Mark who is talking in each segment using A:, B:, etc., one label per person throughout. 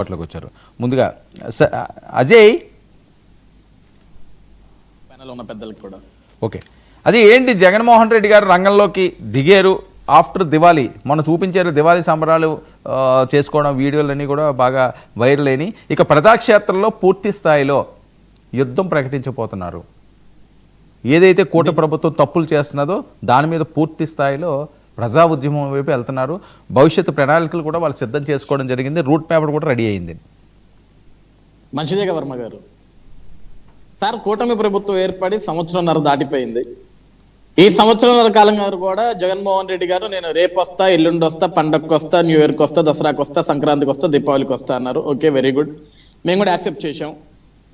A: అందుబాటులోకి వచ్చారు. ముందుగా అజయ్
B: ప్యానెల్ ఉన్న పెద్దలకు కూడా
A: ఓకే, అది ఏంటి జగన్మోహన్ రెడ్డి గారు రంగంలోకి దిగారు ఆఫ్టర్ దివాళీ, మొన్న చూపించారు దివాళీ సంబరాలు చేసుకోవడం, వీడియోలన్నీ కూడా బాగా వైరల్ అయినాయి. ఇక ప్రజాక్షేత్రంలో పూర్తి స్థాయిలో యుద్ధం ప్రకటించబోతున్నారు. ఏదైతే కూటమి ప్రభుత్వం తప్పులు చేస్తున్నదో దాని మీద పూర్తి స్థాయిలో ప్రజా ఉద్యమం వైపు వెళ్తున్నారు. భవిష్యత్తు ప్రణాళికలు కూడా వాళ్ళు సిద్ధం చేసుకోవడం జరిగింది. రూట్ పేపర్ కూడా రెడీ అయింది.
B: మంచిదేగా వర్మ గారు. సార్, కూటమి ప్రభుత్వం ఏర్పడి సంవత్సరంన్నర దాటిపోయింది. ఈ సంవత్సరంన్నర కాలంగా కూడా జగన్మోహన్ రెడ్డి గారు నేను రేపు వస్తా, ఎల్లుండి వస్తా, పండగకు వస్తా, న్యూ ఇయర్కి వస్తా, దసరాకి వస్తా, సంక్రాంతికి వస్తా, దీపావళికి వస్తా అన్నారు. ఓకే, వెరీ గుడ్, మేము కూడా యాక్సెప్ట్ చేసాం.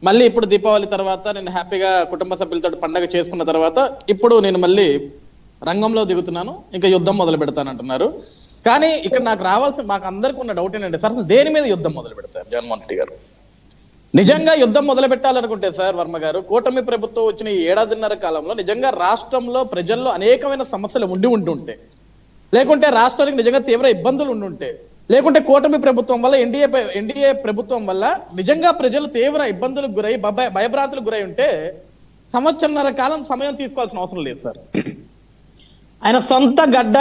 B: మళ్ళీ ఇప్పుడు దీపావళి తర్వాత నేను హ్యాపీగా కుటుంబ సభ్యులతో పండగ చేసుకున్న తర్వాత ఇప్పుడు నేను మళ్ళీ రంగంలో దిగుతున్నాను, ఇంకా యుద్ధం మొదలు పెడతానంటున్నారు. కానీ ఇక్కడ నాకు మాకు అందరికీ ఉన్న డౌట్ ఏంటంటే సార్, అసలు దేని మీద యుద్ధం మొదలు పెడతారు జగన్మోహన్ రెడ్డి గారు? నిజంగా యుద్ధం మొదలు పెట్టాలనుకుంటే సార్ వర్మ గారు, కూటమి ప్రభుత్వం వచ్చిన ఈ ఏడాదిన్నర కాలంలో నిజంగా రాష్ట్రంలో ప్రజల్లో అనేకమైన సమస్యలు ఉంటుంటే, లేకుంటే రాష్ట్రానికి నిజంగా తీవ్ర ఇబ్బందులు ఉండుంటే, లేకుంటే కూటమి ప్రభుత్వం వల్ల ఎన్డీఏ ప్రభుత్వం వల్ల నిజంగా ప్రజలు తీవ్ర ఇబ్బందులకు గురై భయభ్రాంతులకు గురై ఉంటే సంవత్సరంన్నర కాలం సమయం తీసుకోవాల్సిన అవసరం లేదు సార్. ఆయన సొంత గడ్డ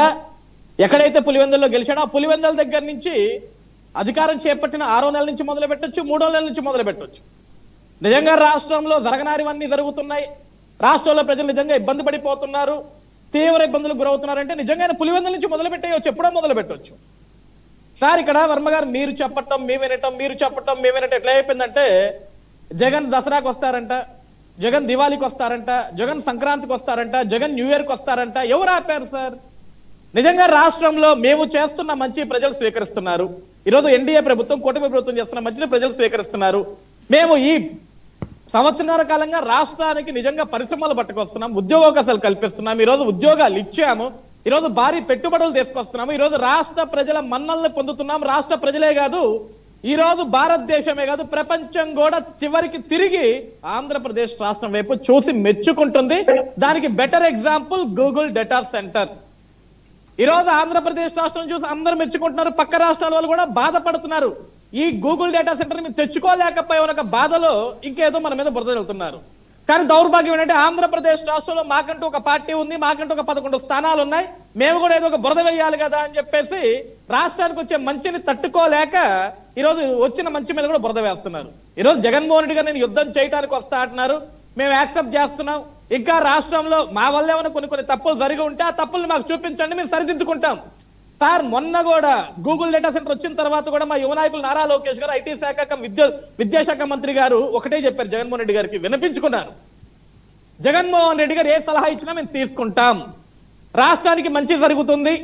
B: ఎక్కడైతే పులివెందుల్లో గెలిచాడో ఆ పులివెందుల దగ్గర నుంచి అధికారం చేపట్టిన 6వ నెల నుంచి మొదలు పెట్టొచ్చు, 3వ నెల నుంచి మొదలు పెట్టొచ్చు. నిజంగా రాష్ట్రంలో జరగనారివన్నీ జరుగుతున్నాయి, రాష్ట్రంలో ప్రజలు నిజంగా ఇబ్బంది పడిపోతున్నారు, తీవ్ర ఇబ్బందులకు గురవుతున్నారంటే నిజంగా పులివెందుల నుంచి మొదలు పెట్టేయచ్చు, ఎప్పుడో మొదలు పెట్టవచ్చు సార్. ఇక్కడ వర్మ గారు మీరు చెప్పటం మేము వినటం, మీరు చెప్పటం మేము వినటం ఎట్లా అయిపోయిందంటే, జగన్ దసరాకు వస్తారంట, జగన్ దివాళీకి వస్తారంట, జగన్ సంక్రాంతికి వస్తారంట, జగన్ న్యూ ఇయర్కి వస్తారంట. ఎవరు ఆపారు సార్? నిజంగా రాష్ట్రంలో మేము చేస్తున్న మంచి ప్రజలు స్వీకరిస్తున్నారు. ఈరోజు ఎన్డీఏ ప్రభుత్వం కూటమి ప్రభుత్వం చేస్తున్న మంచిని ప్రజలు స్వీకరిస్తున్నారు. మేము ఈ సంవత్సరాల కాలంగా రాష్ట్రానికి నిజంగా పరిశ్రమలు పట్టుకొస్తున్నాం, ఉద్యోగావకాశాలు కల్పిస్తున్నాం, ఈరోజు ఉద్యోగాలు ఇచ్చాము, ఈరోజు భారీ పెట్టుబడులు తీసుకొస్తున్నాము, ఈరోజు రాష్ట్ర ప్రజల మన్నల్ని పొందుతున్నాం. రాష్ట్ర ప్రజలే కాదు, ఈరోజు భారతదేశమే కాదు ప్రపంచం కూడా చివరికి తిరిగి ఆంధ్రప్రదేశ్ రాష్ట్రం వైపు చూసి మెచ్చుకుంటుంది. దానికి better example Google data centre. ఈరోజు ఆంధ్రప్రదేశ్ రాష్ట్రం చూసి అందరూ మెచ్చుకుంటున్నారు, పక్క రాష్ట్రాల వాళ్ళు కూడా బాధపడుతున్నారు. ఈ గూగుల్ డేటా సెంటర్ మీరు తెచ్చుకోలేకపోయిన ఒక బాధలో ఇంకేదో మన మీద బురద వెళ్తున్నారు. కానీ దౌర్భాగ్యం ఏంటంటే ఆంధ్రప్రదేశ్ రాష్ట్రంలో మాకంటూ ఒక పార్టీ ఉంది, మాకంటూ ఒక 11 స్థానాలు ఉన్నాయి, మేము కూడా ఏదో ఒక బురద వేయాలి కదా అని చెప్పేసి రాష్ట్రానికి వచ్చే మంచిని తట్టుకోలేక ఈరోజు వచ్చిన మంచి మీద కూడా బురద వేస్తున్నారు. ఈరోజు జగన్మోహన్ రెడ్డి గారు నేను యుద్ధం చేయడానికి వస్తా అంటున్నారు, మేము యాక్సెప్ట్ చేస్తున్నాం. ఇంకా రాష్ట్రంలో మా వల్ల ఏమైనా కొన్ని తప్పులు జరిగి ఉంటే ఆ తప్పులు మాకు చూపించండి, మేము సరిదిద్దుకుంటాం. సార్, మొన్న కూడా గూగుల్ డేటా సెంటర్ వచ్చిన తర్వాత కూడా మా యువ నాయకులు నారా లోకేష్ గారు, ఐటీ శాఖ విద్యాశాఖ మంత్రి గారు ఒకటే చెప్పారు, జగన్మోహన్ రెడ్డి గారికి వినిపించుకున్నారు. జగన్మోహన్ రెడ్డి గారు ఏ సలహా ఇచ్చినా మేము తీసుకుంటాం, రాష్ట్రానికి మంచి జరుగుతుంది,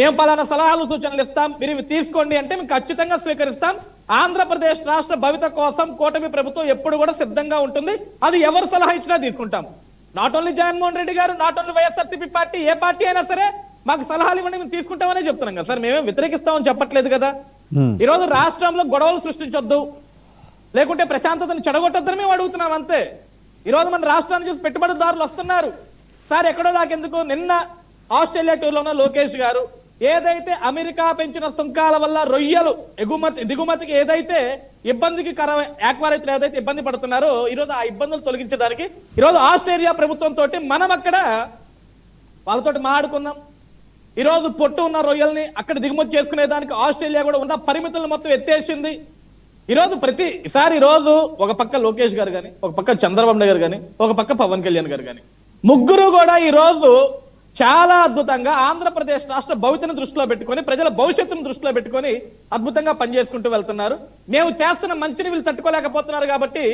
B: మేము పలానా సలహాలు సూచనలు ఇస్తాం, మీరు ఇవి తీసుకోండి అంటే మేము ఖచ్చితంగా స్వీకరిస్తాం. ఆంధ్రప్రదేశ్ రాష్ట్ర భవిత కోసం కూటమి ప్రభుత్వం ఎప్పుడు కూడా సిద్ధంగా ఉంటుంది. అది ఎవరు సలహా ఇచ్చినా తీసుకుంటాం. నాట్ ఓన్లీ జగన్మోహన్ రెడ్డి గారు, not only YSRCP party, A party అయినా సరే మాకు సలహాలు ఇవ్వండి, మేము తీసుకుంటామనే చెప్తున్నాం కదా సార్. మేమేం వ్యతిరేకిస్తామని చెప్పట్లేదు కదా. ఈరోజు రాష్ట్రంలో గొడవలు సృష్టించొద్దు, లేకుంటే ప్రశాంతతను చెడగొట్టొద్దని మేము అడుగుతున్నాం అంతే. ఈరోజు మన రాష్ట్రాన్ని చూసి పెట్టుబడిదారులు వస్తున్నారు సార్. ఎక్కడో దాకెందుకు, నిన్న ఆస్ట్రేలియా టూర్లో ఉన్న లోకేష్ గారు ఏదైతే అమెరికా పెంచిన సుంకాల వల్ల రొయ్యలు దిగుమతికి ఏదైతే ఇబ్బందికి ఆక్వా రైతులు ఏదైతే ఇబ్బంది పడుతున్నారో, ఈరోజు ఆ ఇబ్బందులు తొలగించడానికి ఈరోజు ఆస్ట్రేలియా ప్రభుత్వంతో మనం అక్కడ వాళ్ళతో మాట్లాడుకున్నాం. ఈరోజు పొట్టు ఉన్న రొయ్యల్ని అక్కడ దిగుమతి చేసుకునేదానికి ఆస్ట్రేలియా కూడా ఉన్న పరిమితులను మొత్తం ఎత్తేసింది. ఈరోజు ఈరోజు ఒక పక్క లోకేష్ గారు కానీ, ఒక పక్క చంద్రబాబు నాయుడు గారు కానీ, ఒక పక్క పవన్ కళ్యాణ్ గారు కానీ, ముగ్గురు కూడా ఈరోజు చాలా అద్భుతంగా ఆంధ్రప్రదేశ్ రాష్ట్ర భవితను దృష్టిలో పెట్టుకొని, ప్రజల భవిష్యత్తును దృష్టిలో పెట్టుకొని అద్భుతంగా పనిచేసుకుంటూ వెళ్తున్నారు. మేము చేస్తున్న మంచిని వీళ్ళు తట్టుకోలేకపోతున్నారు కాబట్టి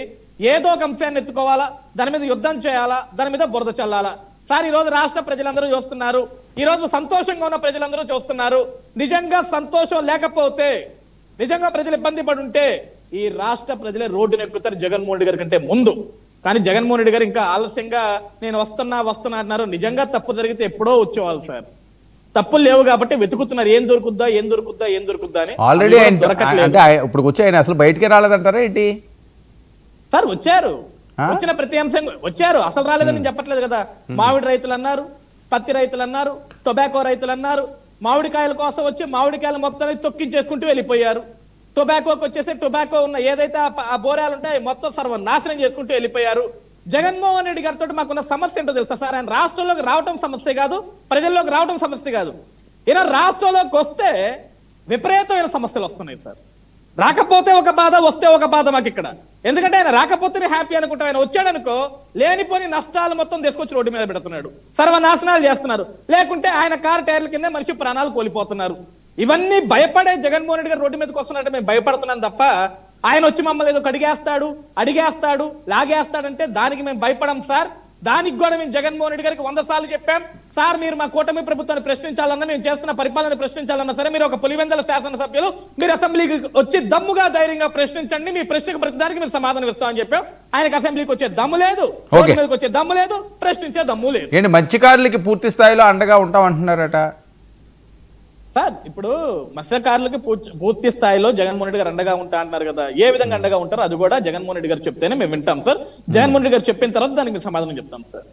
B: ఏదో ఒక అంశాన్ని ఎత్తుకోవాలా, దాని మీద యుద్ధం చేయాలా, దాని మీద బురద చల్లాలా. సార్, ఈరోజు రాష్ట్ర ప్రజలందరూ చూస్తున్నారు, ఈరోజు సంతోషంగా ఉన్న ప్రజలందరూ చూస్తున్నారు. నిజంగా సంతోషం లేకపోతే, నిజంగా ప్రజలు ఇబ్బంది పడి ఉంటే ఈ రాష్ట్ర ప్రజలే రోడ్డును ఎక్కుతారు జగన్మోహన్ రెడ్డి గారి కంటే ముందు. కానీ జగన్మోహన్ రెడ్డి గారు ఇంకా ఆలస్యంగా నేను వస్తున్నా అన్నారు. నిజంగా తప్పు జరిగితే ఎప్పుడో వచ్చేవాళ్ళు సార్. తప్పులు లేవు కాబట్టి వెతుకుతున్నారు, ఏం దొరుకుద్దా అని.
A: ఆల్రెడీ ఇప్పుడు వచ్చి ఆయన అసలు బయటికే రాలేదంటారా ఏంటి
B: సార్? వచ్చారు, వచ్చిన ప్రతి అంశం వచ్చారు, అసలు రాలేదని చెప్పట్లేదు కదా. మామిడి రైతులు అన్నారు, పత్తి రైతులు అన్నారు, టొబాకో రైతులు అన్నారు, మామిడికాయల కోసం వచ్చి మామిడికాయల మొత్తాన్ని తొక్కించేసుకుంటూ వెళ్ళిపోయారు. టొబాకోకి వచ్చేసి టొబాకో ఉన్న ఏదైతే ఆ బోరాలు ఉంటాయి మొత్తం సర్వనాశనం చేసుకుంటూ వెళ్ళిపోయారు. జగన్మోహన్ రెడ్డి గారితో మాకున్న సమస్య ఏంటో తెలుసా సార్? ఆయన రాష్ట్రంలోకి రావటం సమస్య కాదు, ప్రజల్లోకి రావటం సమస్య కాదు. ఇలా రాష్ట్రంలోకి వస్తే విపరీతమైన సమస్యలు వస్తున్నాయి సార్. రాకపోతే ఒక బాధ, వస్తే ఒక బాధ మాకు ఇక్కడ. ఎందుకంటే ఆయన రాకపోతేనే హ్యాపీ అనుకుంటా, ఆయన వచ్చాడనుకో లేనిపోని నష్టాలు మొత్తం తీసుకొచ్చి రోడ్డు మీద పెడుతున్నాడు, సర్వనాశనాలు చేస్తున్నారు. లేకుంటే ఆయన కారు టైర్ల కింద మనిషి ప్రాణాలు కోల్పోతున్నారు. ఇవన్నీ భయపడే జగన్మోహన్ రెడ్డి గారు రోడ్డు మీదకి వస్తున్నట్టు మేము భయపడుతున్నాం తప్ప ఆయన వచ్చి మమ్మల్ని ఏదో అడిగేస్తాడు లాగేస్తాడంటే దానికి మేము భయపడం సార్. దానికి కూడా మేము జగన్మోహన్ రెడ్డి గారికి 100 సార్లు చెప్పాం సార్, మీరు మా కూటమి ప్రభుత్వాన్ని ప్రశ్నించాలన్నా, మేము చేస్తున్న పరిపాలన ప్రశ్నించాలన్నా సరే మీరు ఒక పులివెందుల శాసనసభ్యులు, మీరు అసెంబ్లీకి వచ్చి దమ్ముగా ధైర్యంగా ప్రశ్నించండి, మీ ప్రశ్నకు ప్రతిదానికి మీరు సమాధానం ఇస్తామని చెప్పాం. ఆయనకు అసెంబ్లీకి వచ్చే దమ్ము లేదు, రోడ్డు మీదకి వచ్చే దమ్ము లేదు, ప్రశ్నించే దమ్ము లేదు.
A: ఏంటి మత్స్యకారులకి పూర్తి స్థాయిలో అండగా ఉంటాం అంటున్నారట
B: సార్? ఇప్పుడు మత్స్యకారులకి పూర్తి స్థాయిలో జగన్మోహన్ రెడ్డి గారు అండగా ఉంటా అంటున్నారు కదా, ఏ విధంగా అండగా ఉంటారో అది కూడా జగన్మోహన్ రెడ్డి గారు చెప్తేనే మేము వింటాం సార్. జగన్మోహన్ రెడ్డి గారు చెప్పిన తర్వాత దానికి మేము సమాధానం చెప్తాం సార్.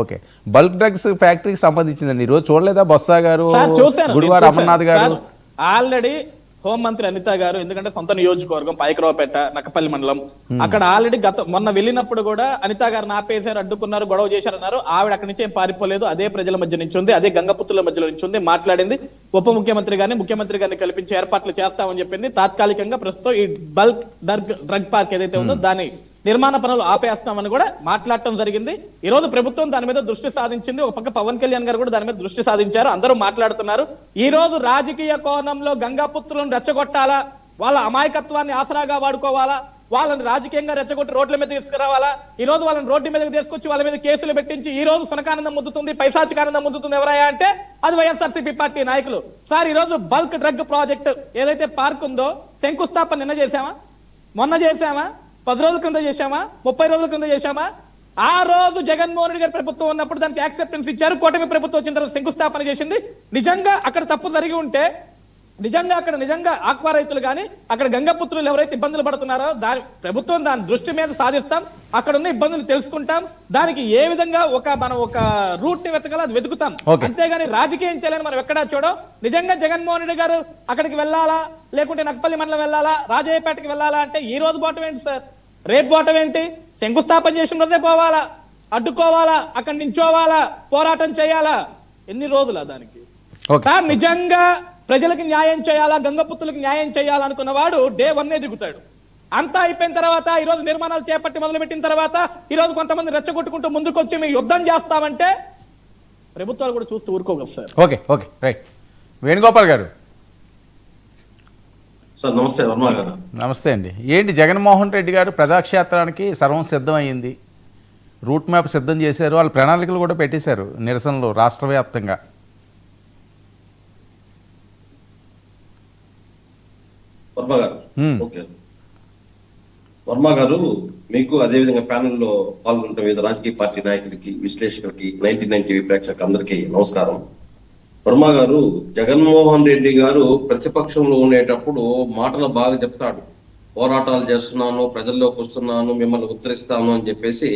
A: ఓకే, బల్క్ డ్రగ్స్ ఫ్యాక్టరీకి సంబంధించిందండి. ఈరోజు చూడలేదా బొత్స గారు,
B: చూశాను,
A: గుడివాడ అమర్నాథ్ గారు?
B: ఆల్రెడీ హోంమంత్రి అనిత గారు, ఎందుకంటే సొంత నియోజకవర్గం పాయకరావుపేట నక్కపల్లి మండలం, అక్కడ ఆల్రెడీ మొన్న వెళ్ళినప్పుడు కూడా అనిత గారు ఆపేశారు, అడ్డుకున్నారు, గొడవ చేశారన్నారు. ఆవిడ అక్కడి నుంచి ఏం పారిపోలేదు, అదే ప్రజల మధ్య నుంచి ఉంది, అదే గంగపుత్రుల మధ్యలో నుంచి ఉంది, మాట్లాడింది. ఉప ముఖ్యమంత్రి గారిని, ముఖ్యమంత్రి గారిని కల్పించే ఏర్పాట్లు చేస్తామని చెప్పింది. తాత్కాలికంగా ప్రస్తుతం ఈ బల్క్ డ్రగ్ పార్క్ ఏదైతే ఉందో దాని నిర్మాణ పనులు ఆపేస్తామని కూడా మాట్లాడటం జరిగింది. ఈ రోజు ప్రభుత్వం దాని మీద దృష్టి సాధించింది. ఒక పక్క పవన్ కళ్యాణ్ గారు కూడా దాని మీద దృష్టి సాధించారు, అందరూ మాట్లాడుతున్నారు. ఈ రోజు రాజకీయ కోణంలో గంగాపుత్రులను రెచ్చగొట్టాలా, వాళ్ళ అమాయకత్వాన్ని ఆసరాగా వాడుకోవాలా, వాళ్ళని రాజకీయంగా రెచ్చగొట్టి రోడ్ల మీద తీసుకురావాలా, ఈ రోజు వాళ్ళని రోడ్డు మీదకి తీసుకొచ్చి వాళ్ళ మీద కేసులు పెట్టించి ఈ రోజు సునకానందం ముద్దుతుంది, పైశాచికానందం ముద్దుతుంది ఎవరయ్యా అంటే అది వైఎస్ఆర్సీపీ పార్టీ నాయకులు. సార్, ఈ రోజు బల్క్ డ్రగ్ ప్రాజెక్ట్ ఏదైతే పార్క్ ఉందో శంకుస్థాపన నిన్న చేశామా, మొన్న చేశామా, 10 రోజుల క్రింద చేశామా, 30 రోజుల క్రింద చేశామా? ఆ రోజు జగన్మోహన్ రెడ్డి గారి ప్రభుత్వం ఉన్నప్పుడు దానికి యాక్సెప్టెన్స్ ఇచ్చారు. కూటమి ప్రభుత్వం వచ్చిన తర్వాత శంకుస్థాపన చేసింది. నిజంగా అక్కడ తప్పు జరిగి ఉంటే, నిజంగా ఆక్వా రైతులు కానీ అక్కడ గంగపుత్రులు ఎవరైతే ఇబ్బందులు పడుతున్నారో ప్రభుత్వం దాని దృష్టి మీద సాధిస్తాం, అక్కడ ఉన్న ఇబ్బందులు తెలుసుకుంటాం, దానికి ఏ విధంగా మనం ఒక రూట్ ని వెతకాలో అది వెతుకుతాం. అంతేగాని రాజకీయం చేయాలని మనం ఎక్కడా చూడం. నిజంగా జగన్మోహన్ రెడ్డి గారు అక్కడికి వెళ్ళాలా, లేకుంటే నక్కపల్లి మండలం వెళ్ళాలా, రాజయ్యపేటకి వెళ్ళాలా అంటే ఈ రోజు పోవటం ఏంటి సార్, రేపు పోవటం ఏంటి? శంకుస్థాపన చేసిన రోజే పోవాలా, అడ్డుకోవాలా, అక్కడి నించోవాలా, పోరాటం చేయాలా? ఎన్ని రోజులా దానికి? సార్, నిజంగా ప్రజలకు న్యాయం చేయాలా, గంగపుత్రులకు న్యాయం చేయాలనుకున్న వాడు డే 1 దిగుతాడు. అంతా అయిపోయిన తర్వాత ఈ రోజు నిర్మాణాలు చేపట్టి మొదలుపెట్టిన తర్వాత ఈ రోజు కొంతమంది రెచ్చగొట్టుకుంటూ ముందుకొచ్చి మేము యుద్ధం చేస్తామంటే ప్రభుత్వాలు కూడా చూస్తూ ఊరుకోగలరు సార్.
A: Okay, right. వేణుగోపాల్ గారు
C: సార్ నమస్తే. వర్మ గారు
A: నమస్తే అండి. ఏంటి జగన్మోహన్ రెడ్డి గారు ప్రజాక్షేత్రానికి సర్వం సిద్ధమైంది, రూట్ మ్యాప్ సిద్ధం చేశారు, వాళ్ళ ప్రణాళికలు కూడా పెట్టేశారు నిరసనలు రాష్ట్ర వ్యాప్తంగా.
C: వర్మ గారు ఓకే. వర్మ గారు, మీకు అదేవిధంగా ప్యానెల్లో పాల్గొంటున్న వివిధ రాజకీయ పార్టీ నాయకులకి, విశ్లేషకులకి, 99 టీవీ ప్రేక్షకులకి అందరికీ నమస్కారం. వర్మ గారు, జగన్మోహన్ రెడ్డి గారు ప్రతిపక్షంలో ఉండేటప్పుడు మాటలు బాగా చెప్తాడు, పోరాటాలు చేస్తున్నాను, ప్రజల్లోకి వస్తున్నాను, మిమ్మల్ని ఉత్తరిస్తాను అని చెప్పేసి